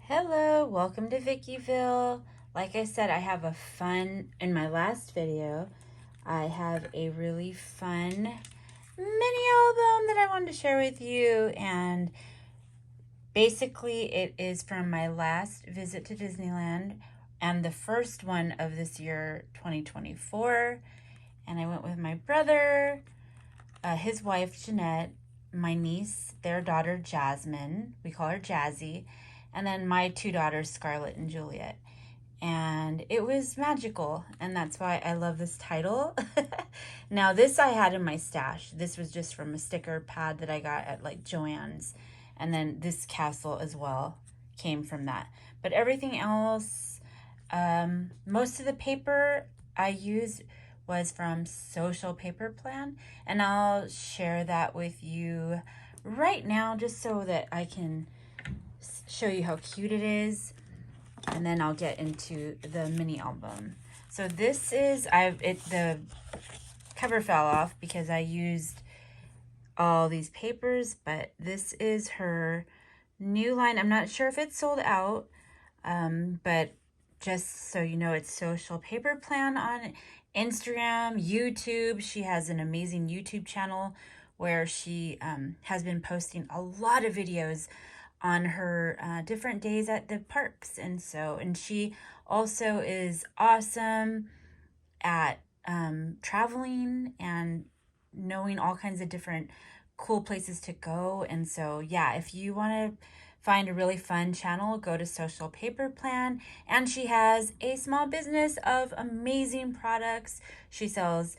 Hello, welcome to VICKYVILLE. Like I said, I have in my last video, I have a really fun mini album that I wanted to share with you. And basically it is from my last visit to Disneyland and the first one of this year, 2024. And I went with my brother, his wife, Jeanette, my niece, their daughter, Jasmine. We call her Jazzy. And then my two daughters, Scarlett and Juliet. And it was magical, and that's why I love this title. Now, this I had in my stash. This was just from a sticker pad that I got at like Joann's. And then this castle as well came from that. But everything else, most of the paper I used was from Social Paper Plan, and I'll share that with you right now just so that I can show you how cute it is, and then I'll get into the mini album. So this is, the cover fell off because I used all these papers, but this is her new line. I'm not sure if it's sold out, but just so you know, it's Social Paper Plan on Instagram, YouTube. She has an amazing YouTube channel where she has been posting a lot of videos on her different days at the parks. And she also is awesome at traveling and knowing all kinds of different cool places to go. And so, yeah, if you want to find a really fun channel, go to Social Paper Plan. And she has a small business of amazing products. She sells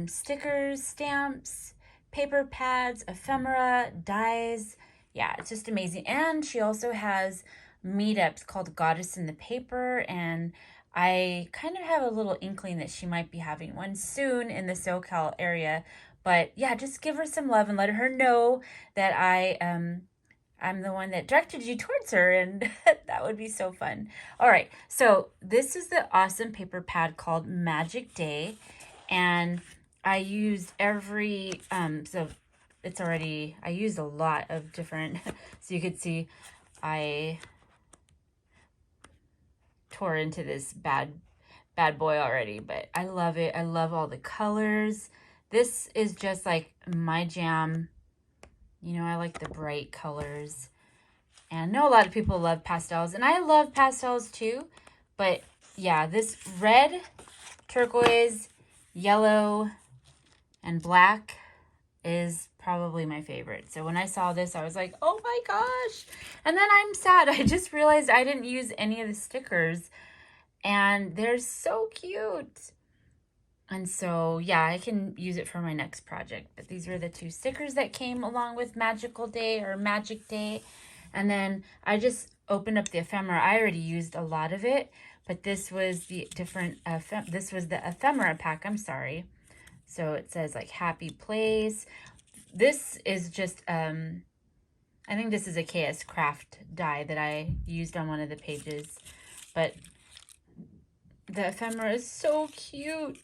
stickers, stamps, paper pads, ephemera, dies. Yeah, it's just amazing. And she also has meetups called Goddess in the Paper, and I kind of have a little inkling that she might be having one soon in the SoCal area. But yeah, just give her some love and let her know that I'm the one that directed you towards her, and that would be so fun. All right, so this is the awesome paper pad called Magic Day, and I used I used a lot of different, so you could see I tore into this bad boy already, but I love it. I love all the colors. This is just like my jam. You know, I like the bright colors. And I know a lot of people love pastels, and I love pastels too. But yeah, this red, turquoise, yellow, and black is probably my favorite. So when I saw this, I was like, oh my gosh. And then I'm sad. I just realized I didn't use any of the stickers, and they're so cute. And so, yeah, I can use it for my next project. But these were the two stickers that came along with Magical Day or Magic Day. And then I just opened up the ephemera. I already used a lot of it, but this was the this was the ephemera pack, I'm sorry. So it says like Happy Place. This is just, I think this is a KS Craft die that I used on one of the pages. But the ephemera is so cute.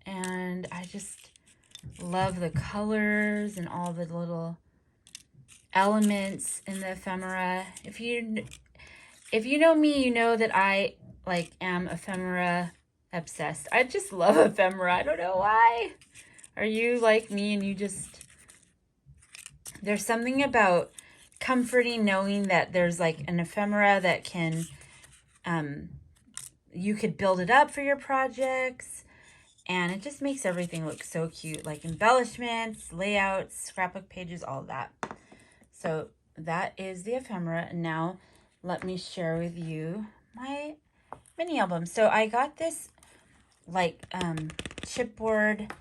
And I just love the colors and all the little elements in the ephemera. If you know me, you know that I am ephemera obsessed. I just love ephemera. I don't know why. Are you like me and there's something about comforting knowing that there's like an ephemera that can, you could build it up for your projects, and it just makes everything look so cute, like embellishments, layouts, scrapbook pages, all of that. So that is the ephemera. And now let me share with you my mini album. So I got this like chipboard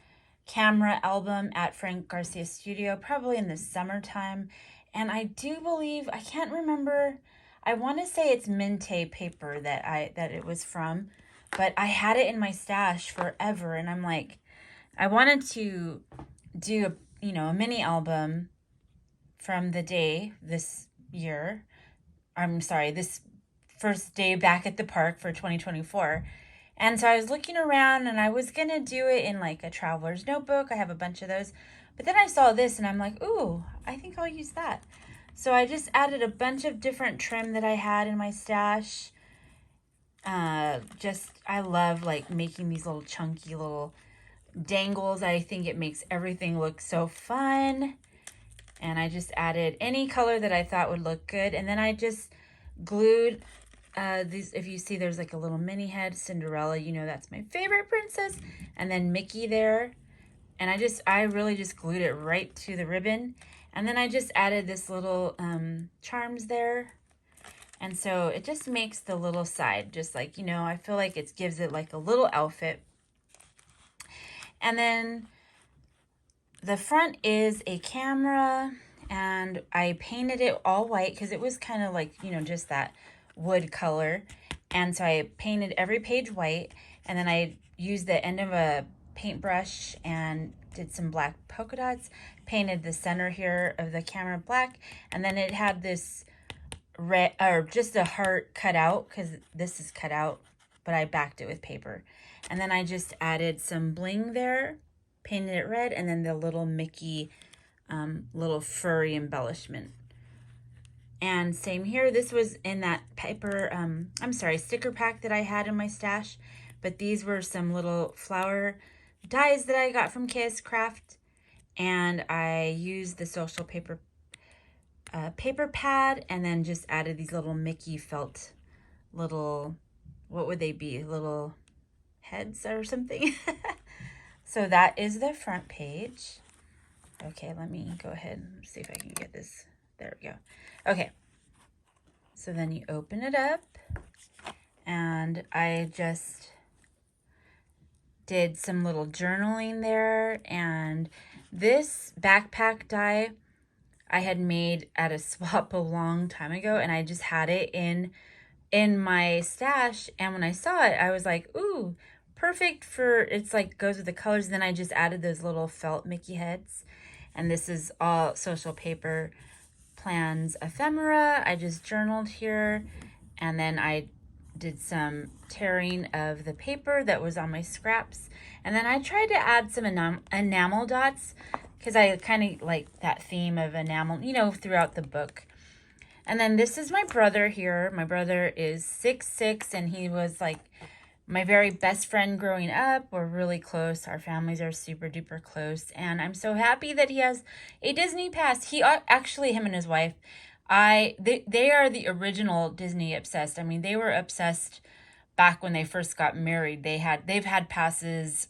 camera album at Frank Garcia Studio, probably in the summertime. And I do believe, I can't remember, I want to say it's Minte paper that it was from, but I had it in my stash forever. And I'm like, I wanted to do a mini album from the day this year. I'm sorry, this first day back at the park for 2024. And so I was looking around, and I was going to do it in like a traveler's notebook. I have a bunch of those. But then I saw this, and I'm like, ooh, I think I'll use that. So I just added a bunch of different trim that I had in my stash. I love like making these little chunky little dangles. I think it makes everything look so fun. And I just added any color that I thought would look good. And then I just glued these. If you see, there's like a little mini head, Cinderella, you know, that's my favorite princess. And then Mickey there. And I really just glued it right to the ribbon. And then I just added this little charms there. And so it just makes the little side just like, you know, I feel like it gives it like a little outfit. And then the front is a camera, and I painted it all white because it was kind of like, you know, just that wood color. And so I painted every page white, and then I used the end of a paintbrush and did some black polka dots, painted the center here of the camera black, and then it had this red, or just a heart cut out because this is cut out, but I backed it with paper. And then I just added some bling there, painted it red, and then the little Mickey little furry embellishment. And same here, this was in that paper, sticker pack that I had in my stash, but these were some little flower dies that I got from KS Craft, and I used the social paper paper pad, and then just added these little Mickey felt little, what would they be, little heads or something. So that is the front page. Okay, let me go ahead and see if I can get this. There we go. Okay, so then you open it up, and I just did some little journaling there. And this backpack die I had made at a swap a long time ago, and I just had it in my stash. And when I saw it, I was like, ooh, perfect for, it's like goes with the colors. And then I just added those little felt Mickey heads. And this is all social paper plans ephemera. I just journaled here, and then I did some tearing of the paper that was on my scraps. And then I tried to add some enamel dots because I kind of like that theme of enamel, you know, throughout the book. And then this is my brother here. My brother is 6'6", and he was like my very best friend growing up. We're really close. Our families are super duper close. And I'm so happy that he has a Disney pass. He actually, him and his wife, they are the original Disney obsessed. I mean, they were obsessed back when they first got married. They've had passes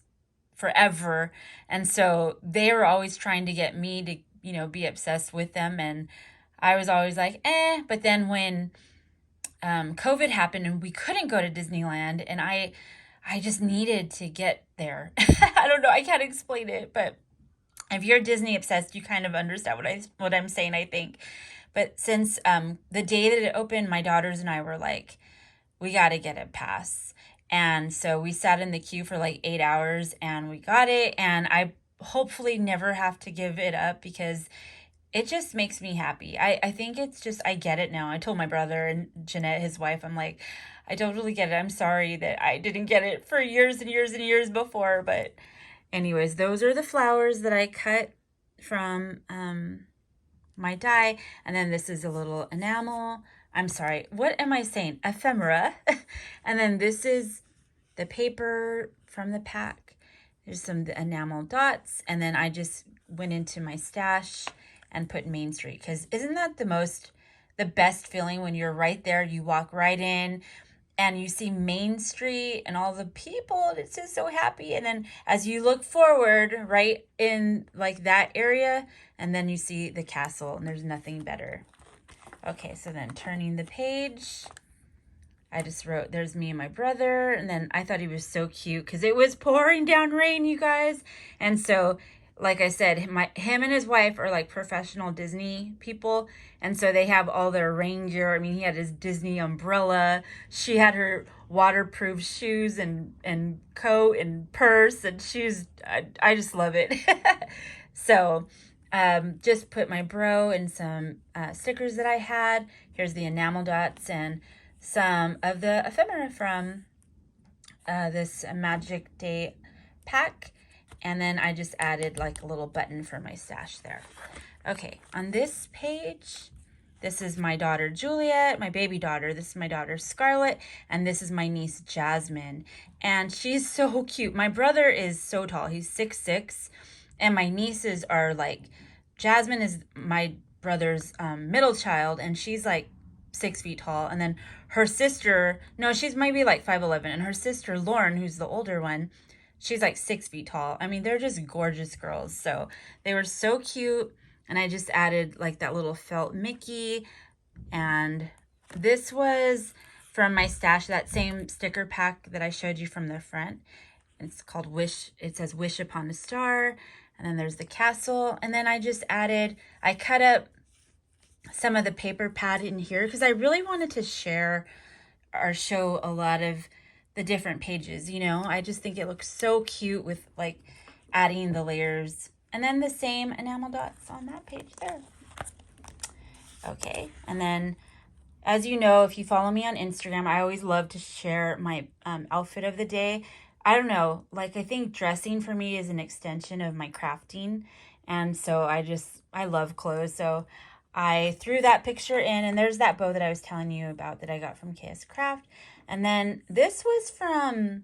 forever. And so they were always trying to get me to, you know, be obsessed with them. And I was always like, but then when COVID happened and we couldn't go to Disneyland, and I just needed to get there. I don't know, I can't explain it, but if you're Disney obsessed, you kind of understand what I'm saying, I think. But since the day that it opened, my daughters and I were like, we got to get a pass. And so we sat in the queue for like 8 hours, and we got it. And I hopefully never have to give it up because it just makes me happy. I think it's just, I get it now. I told my brother and Jeanette, his wife, I'm like, I totally get it. I'm sorry that I didn't get it for years and years and years before. But anyways, those are the flowers that I cut from my die. And then this is a little enamel. I'm sorry, what am I saying? Ephemera. And then this is the paper from the pack. There's some enamel dots. And then I just went into my stash and put Main Street, because isn't that the best feeling when you're right there, you walk right in and you see Main Street and all the people, it's just so happy. And then as you look forward right in like that area, and then you see the castle, and there's nothing better. Okay, so then turning the page, I just wrote, there's me and my brother. And then I thought he was so cute because it was pouring down rain, you guys. And so, like I said, him and his wife are like professional Disney people. And so they have all their rain gear. I mean, he had his Disney umbrella. She had her waterproof shoes and coat and purse and shoes. I just love it. So just put my bro and some stickers that I had. Here's the enamel dots and some of the ephemera from this Magic Day pack. And then I just added like a little button for my stash there. Okay, on this page, This is my daughter, Juliet, my baby daughter. This is my daughter, Scarlett. And this is my niece, Jasmine. And she's so cute. My brother is so tall. He's 6'6". And my nieces are like, Jasmine is my brother's middle child. And she's like 6 feet tall. And then her sister, no, she's maybe like 5'11". And her sister, Lauren, who's the older one, she's like 6 feet tall. I mean, they're just gorgeous girls. So they were so cute. And I just added like that little felt Mickey. And this was from my stash, that same sticker pack that I showed you from the front. It's called Wish. It says Wish Upon a Star. And then there's the castle. And then I just added, I cut up some of the paper pad in here because I really wanted to share or show a lot of the different pages, you know. I just think it looks so cute with like adding the layers. And then the same enamel dots on that page there. Okay, and then as you know, if you follow me on Instagram, I always love to share my outfit of the day. I don't know, like I think dressing for me is an extension of my crafting. And so I love clothes. So I threw that picture in, and there's that bow that I was telling you about that I got from KS Craft. And then this was from,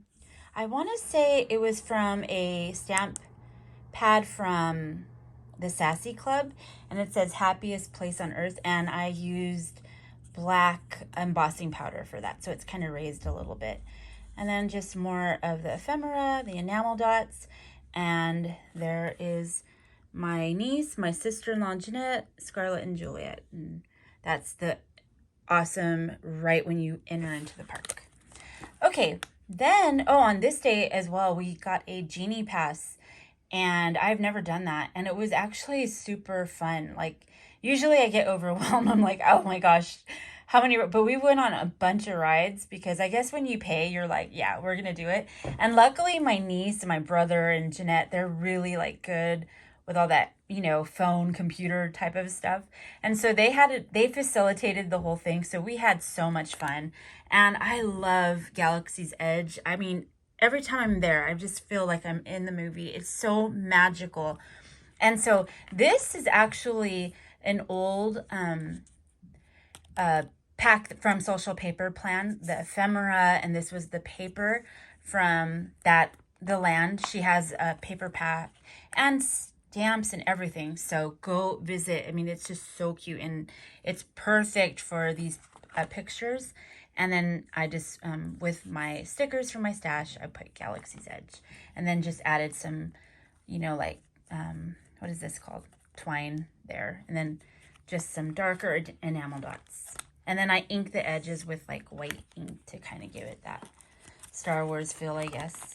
I want to say it was from a stamp pad from the Sassy Club, and it says happiest place on earth, and I used black embossing powder for that, so it's kind of raised a little bit. And then just more of the ephemera, the enamel dots, and there is my niece, my sister-in-law Jeanette, Scarlett, and Juliet. And that's the awesome right when you enter into the park. Okay, then, oh, on this day as well, we got a Genie Pass. And I've never done that. And it was actually super fun. Like, usually I get overwhelmed. I'm like, oh my gosh, how many? But we went on a bunch of rides because I guess when you pay, you're like, yeah, we're going to do it. And luckily my niece and my brother and Jeanette, they're really like good with all that, you know, phone, computer type of stuff. And so they facilitated the whole thing. So we had so much fun. And I love Galaxy's Edge. I mean, every time I'm there, I just feel like I'm in the movie. It's so magical. And so this is actually an old pack from Social Paper Plan, the ephemera, and this was the paper from the land. She has a paper pack and stamps and everything. So go visit. I mean, it's just so cute, and it's perfect for these pictures. And then I just, with my stickers from my stash, I put Galaxy's Edge. And then just added some, you know, like, what is this called? Twine there. And then just some darker enamel dots. And then I ink the edges with, like, white ink to kind of give it that Star Wars feel, I guess.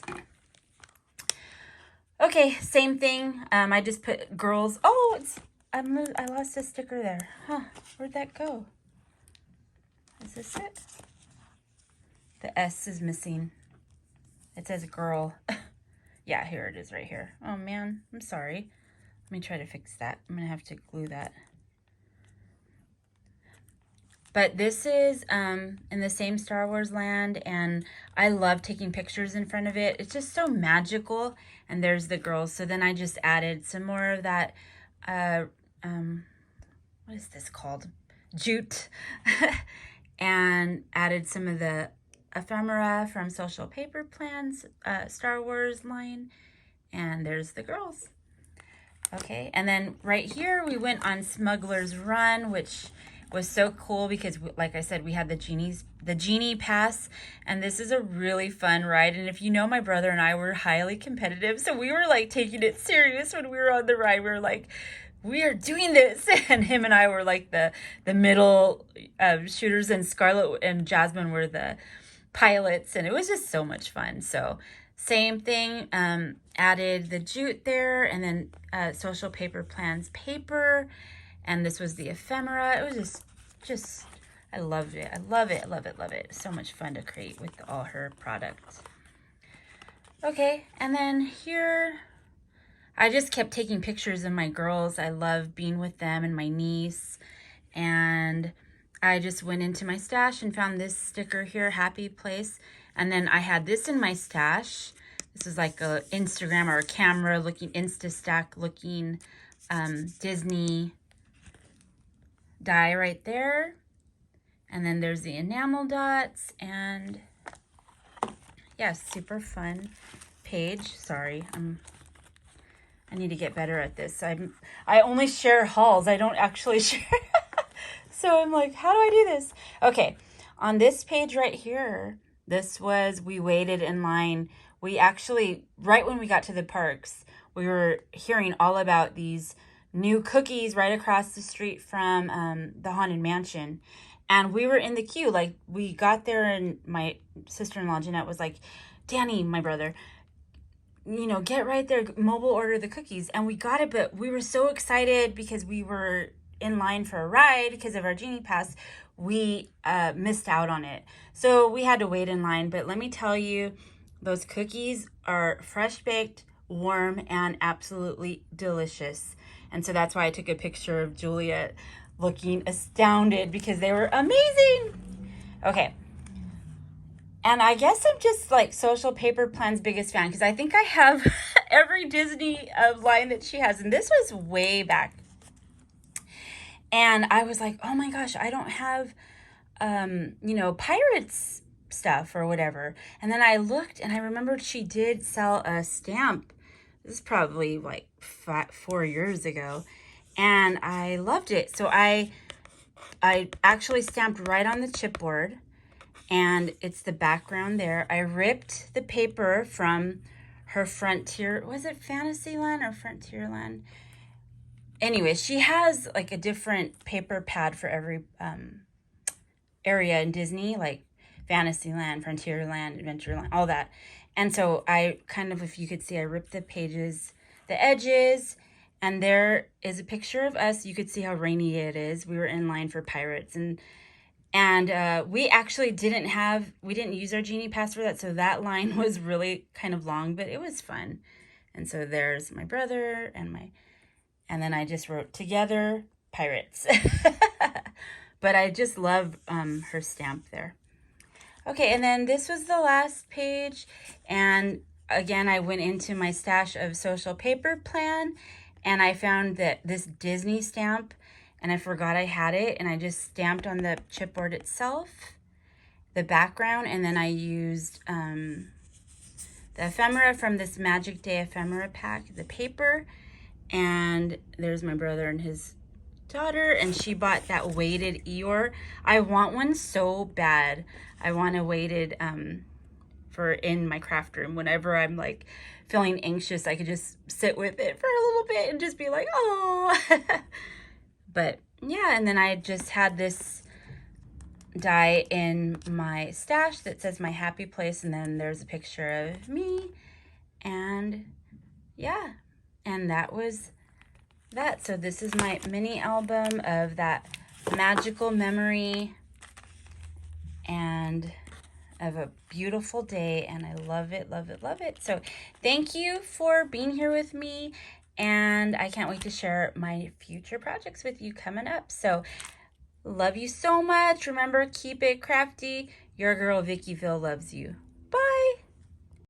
Okay, same thing. I just put girls. Oh, I lost a sticker there. Huh, where'd that go? Is this it? The S is missing. It says girl. Yeah, here it is right here. Oh man, I'm sorry. Let me try to fix that. I'm gonna have to glue that. But this is in the same Star Wars land, and I love taking pictures in front of it. It's just so magical. And there's the girls. So then I just added some more of that, what is this called? Jute. And added some of the ephemera from Social Paper Plan's Star Wars line. And there's the girls. Okay, and then right here we went on Smuggler's Run, which was so cool because, like I said, we had the Genie Pass, and this is a really fun ride. And if you know, my brother and I were highly competitive, so we were like taking it serious when we were on the ride. We were like, we are doing this. And him and I were like the middle shooters, and Scarlett and Jasmine were the pilots, and it was just so much fun. So same thing, added the jute there, and then Social Paper Plan's paper, and this was the ephemera. It was just I loved it. I love it. Love it. Love it. So much fun to create with all her products. Okay, and then here I just kept taking pictures of my girls. I love being with them and my niece. And I just went into my stash and found this sticker here, Happy Place. And then I had this in my stash. This is like a Instagram or a camera looking, Instastack looking Disney die right there. And then there's the enamel dots, and yeah, super fun page. Sorry, I need to get better at this. I only share hauls. I don't actually share. So I'm like, how do I do this? Okay, on this page right here, we waited in line. We actually, right when we got to the parks, we were hearing all about these new cookies right across the street from the Haunted Mansion. And we were in the queue. Like, we got there, and my sister-in-law, Jeanette, was like, Danny, my brother, you know, get right there, mobile order the cookies. And we got it, but we were so excited because we were in line for a ride because of our Genie Pass. We missed out on it. So we had to wait in line. But let me tell you, those cookies are fresh baked, warm, and absolutely delicious. And so that's why I took a picture of Juliet looking astounded because they were amazing. Okay. And I guess I'm just like Social Paper Plan's biggest fan because I think I have every Disney line that she has. And this was way back. And I was like, oh my gosh, I don't have, you know, Pirates stuff or whatever. And then I looked and I remembered she did sell a stamp. This is probably like 4 years ago. And I loved it. So I actually stamped right on the chipboard. And it's the background there. I ripped the paper from her Frontier, was it Fantasyland or Frontierland? Anyway, she has like a different paper pad for every area in Disney, like Fantasyland, Frontierland, Adventureland, all that. And so I kind of, if you could see, I ripped the pages, the edges, and there is a picture of us. You could see how rainy it is. We were in line for Pirates, and we actually didn't use our Genie Pass for that, so that line was really kind of long, but it was fun. And so there's my brother and then I just wrote together Pirates. But I just love her stamp there. Okay, and then this was the last page, and again, I went into my stash of Social Paper Plan, and I found that this Disney stamp, and I forgot I had it, and I just stamped on the chipboard itself, the background, and then I used the ephemera from this Magic Day ephemera pack, the paper, and there's my brother and his daughter, and she bought that weighted Eeyore. I want one so bad. I want a weighted for in my craft room. Whenever I'm like feeling anxious, I could just sit with it for a little bit and just be like, oh. But yeah, and then I just had this die in my stash that says my happy place, and then there's a picture of me, and yeah, and that was that. So this is my mini album of that magical memory and of a beautiful day, and I love it, love it, love it. So thank you for being here with me, and I can't wait to share my future projects with you coming up. So love you so much. Remember, keep it crafty. Your girl VICKYVILLE loves you. Bye.